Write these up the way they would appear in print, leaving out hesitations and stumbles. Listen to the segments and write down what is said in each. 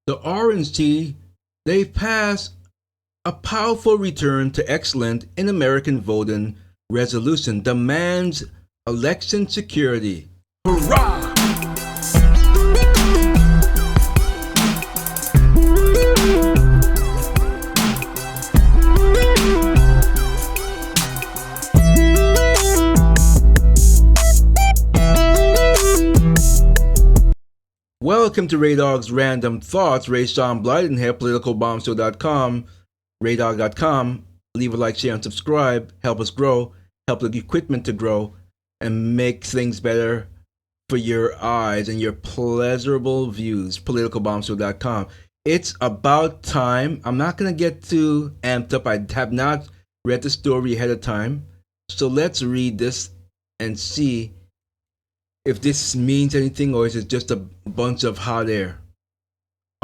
The RNC, they passed a powerful return to excellence in American voting resolution demands election security. Hurrah! Welcome to Raydog's Random Thoughts. Ray Sean Blyden here, politicalbombshow.com, raydog.com. Leave a like, share, and subscribe. Help us grow, help the equipment to grow, and make things better for your eyes and your pleasurable views. Politicalbombshow.com. It's about time. I'm not going to get too amped up. I have not read the story ahead of time. So let's read this and see if this means anything or is it just a bunch of hot air.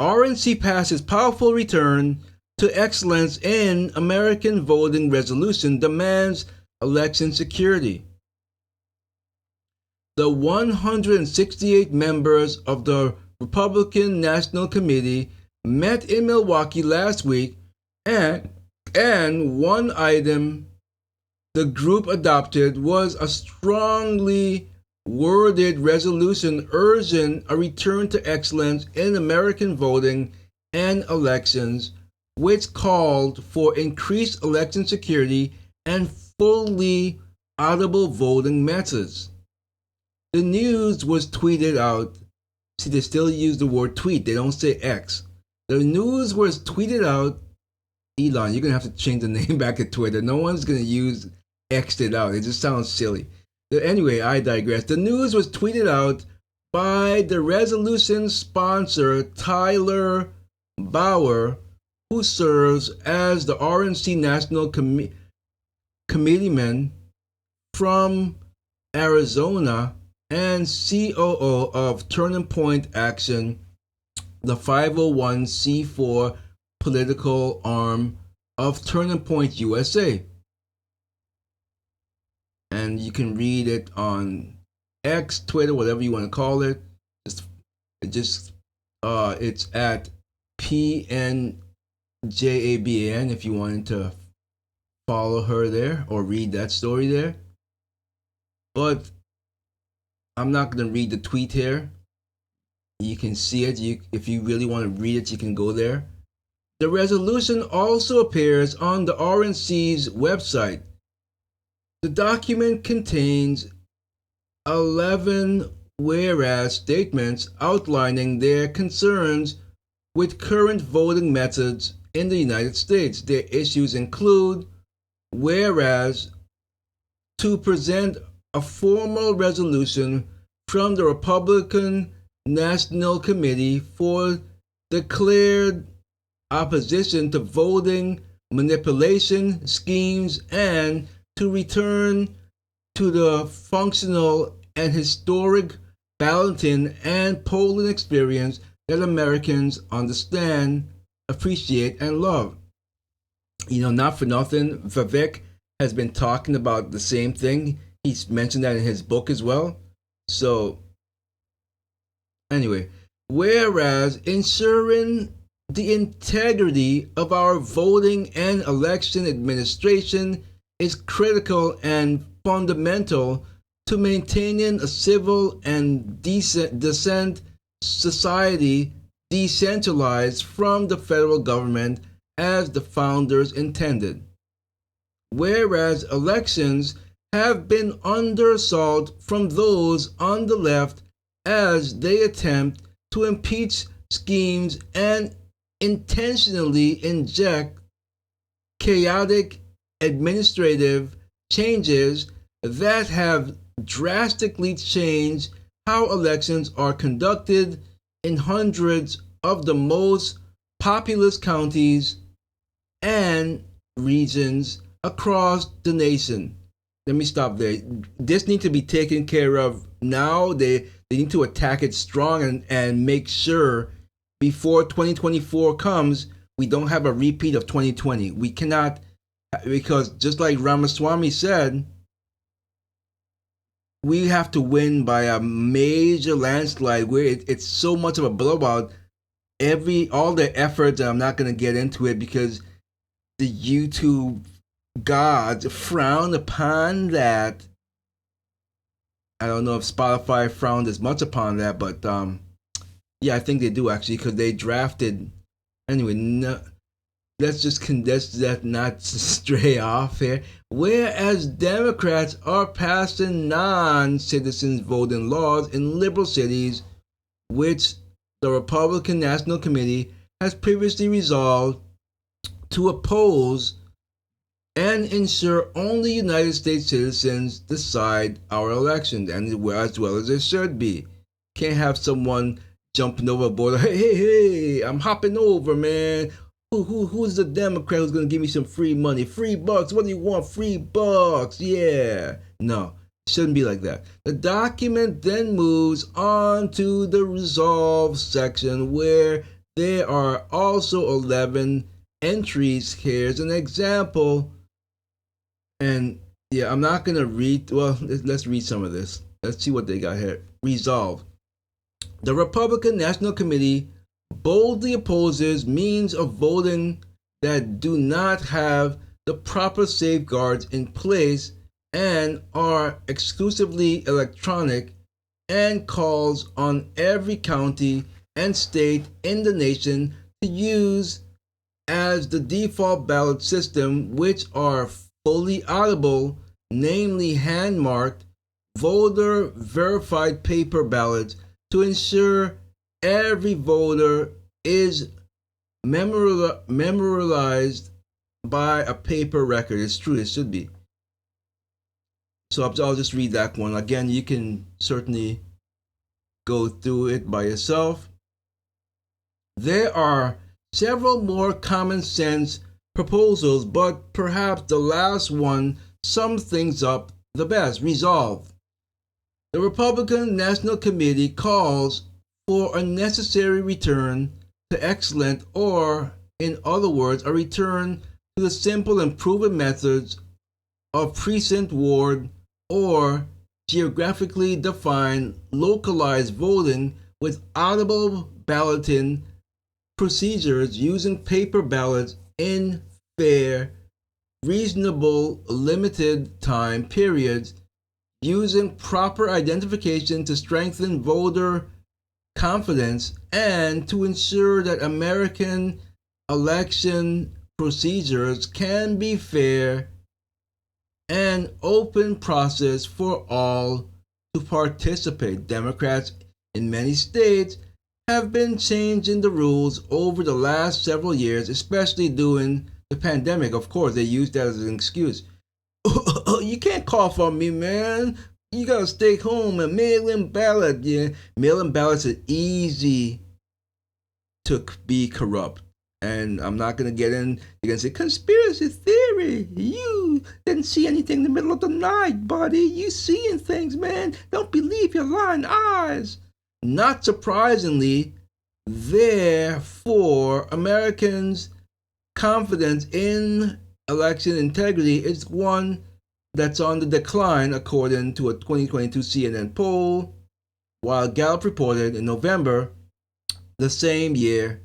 RNC passes powerful return to excellence in American voting resolution demands election security. The 168 members of the Republican National Committee met in Milwaukee last week, and one item the group adopted was a strongly worded resolution urging a return to excellence in American voting and elections, which called for increased election security and fully audible voting methods. The news was tweeted out. See, they still use the word tweet. They don't say X. The news was tweeted out. Elon, you're going to have to change the name back to Twitter. No one's going to use X'd it out. It just sounds silly. Anyway, I digress. The news was tweeted out by the resolution sponsor Tyler Bauer, who serves as the RNC National Committeeman from Arizona and COO of Turning Point Action, the 501c4 political arm of Turning Point USA. And you can read it on X, Twitter, whatever you want to call it. It's at PNJABAN if you wanted to follow her there or read that story there. But I'm not going to read the tweet here. You can see it. If you really want to read it, you can go there. The resolution also appears on the RNC's website. The document contains 11 whereas statements outlining their concerns with current voting methods in the United States. Their issues include, whereas, to present a formal resolution from the Republican National Committee for declared opposition to voting manipulation schemes and to return to the functional and historic balloting and polling experience that Americans understand, appreciate, and love. You know, not for nothing, Vivek has been talking about the same thing. He's mentioned that in his book as well. So, anyway, whereas ensuring the integrity of our voting and election administration is critical and fundamental to maintaining a civil and decent society decentralized from the federal government as the founders intended. Whereas elections have been under assault from those on the left as they attempt to impeach schemes and intentionally inject chaotic administrative changes that have drastically changed how elections are conducted in hundreds of the most populous counties and regions across the nation. Let me stop there. This needs to be taken care of now. They need to attack it strong and make sure before 2024 comes, we don't have a repeat of 2020. We cannot, because just like Ramaswamy said, we have to win by a major landslide where it's so much of a blowout all the efforts, and I'm not going to get into it because the YouTube gods frown upon that. I don't know if Spotify frowned as much upon that, but yeah, I think they do actually because they drafted. Anyway, no, let's that not stray off here. Whereas Democrats are passing non-citizens voting laws in liberal cities, which the Republican National Committee has previously resolved to oppose and ensure only United States citizens decide our elections, and as well as it should be. Can't have someone jumping over a border. Hey, I'm hopping over, man. Who's the Democrat who's gonna give me some free money? Free bucks. What do you want? Free bucks. Yeah. No, it shouldn't be like that. The document then moves on to the resolve section where there are also 11 entries. Here's an example. And yeah, I'm not gonna read. Well, let's read some of this. Let's see what they got here. Resolve. The Republican National Committee boldly opposes means of voting that do not have the proper safeguards in place and are exclusively electronic, and calls on every county and state in the nation to use as the default ballot system, which are fully auditable, namely hand-marked, voter-verified paper ballots, to ensure every voter is memorialized by a paper record. It's true, it should be. So I'll just read that one. Again, you can certainly go through it by yourself. There are several more common sense proposals, but perhaps the last one sums things up the best. Resolve. The Republican National Committee calls for a necessary return to excellent, or in other words, a return to the simple and proven methods of precinct, ward, or geographically defined localized voting with audible balloting procedures using paper ballots in fair, reasonable, limited time periods, using proper identification to strengthen voter confidence and to ensure that American election procedures can be fair and open process for all to participate. Democrats in many states have been changing the rules over the last several years, especially during the pandemic. Of course, they use that as an excuse. You can't cough on me, man. You gotta stay home and mail in ballot. Yeah, mail in ballots are easy to be corrupt. And I'm not gonna get in. You're gonna say conspiracy theory. You didn't see anything in the middle of the night, buddy. You seeing things, man. Don't believe your lying eyes. Not surprisingly, therefore, Americans' confidence in election integrity is one that's on the decline, according to a 2022 CNN poll, while Gallup reported in November the same year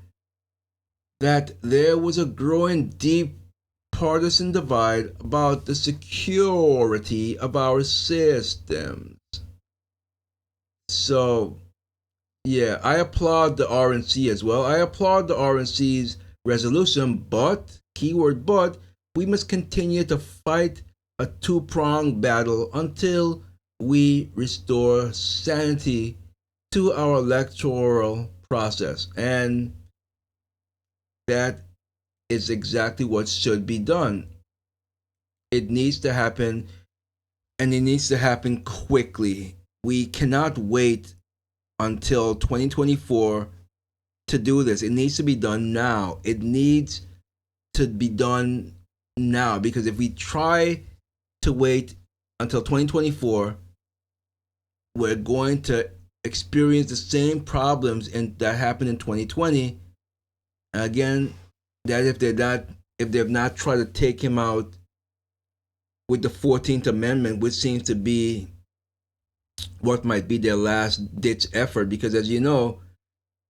that there was a growing deep partisan divide about the security of our systems. So, yeah, I applaud the RNC as well. I applaud the RNC's resolution, but, keyword but, we must continue to fight a two-pronged battle until we restore sanity to our electoral process. And that is exactly what should be done. It needs to happen, and it needs to happen quickly. We cannot wait until 2024 to do this. It needs to be done now. It needs to be done now, because if we try to wait until 2024, we're going to experience the same problems that happened in 2020. Again, that if they've not tried to take him out with the 14th Amendment, which seems to be what might be their last ditch effort, because as you know,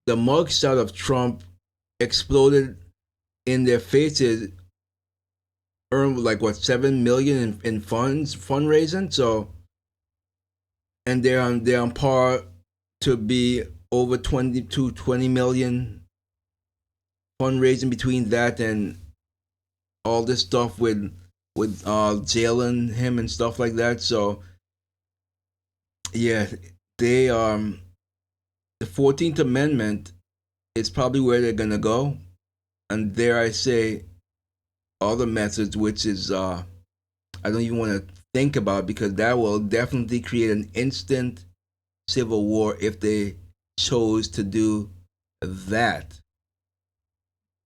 the mugshot of Trump exploded in their faces, earned like what 7 million in fundraising. So, and they're on par to be over 20 million fundraising between that and all this stuff with jailing him and stuff like that. So yeah, they the 14th Amendment is probably where they're gonna go, and dare I say, other methods, which is I don't even want to think about, because that will definitely create an instant civil war if they chose to do that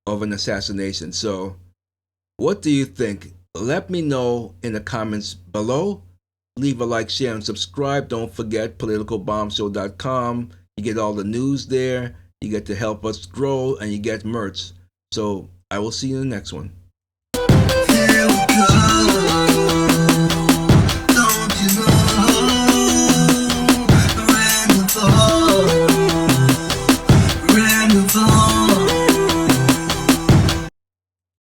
of an assassination. So, what do you think? Let me know in the comments below. Leave a like, share, and subscribe. Don't forget politicalbombshow.com. You get all the news there. You get to help us grow, and you get merch. So, I will see you in the next one.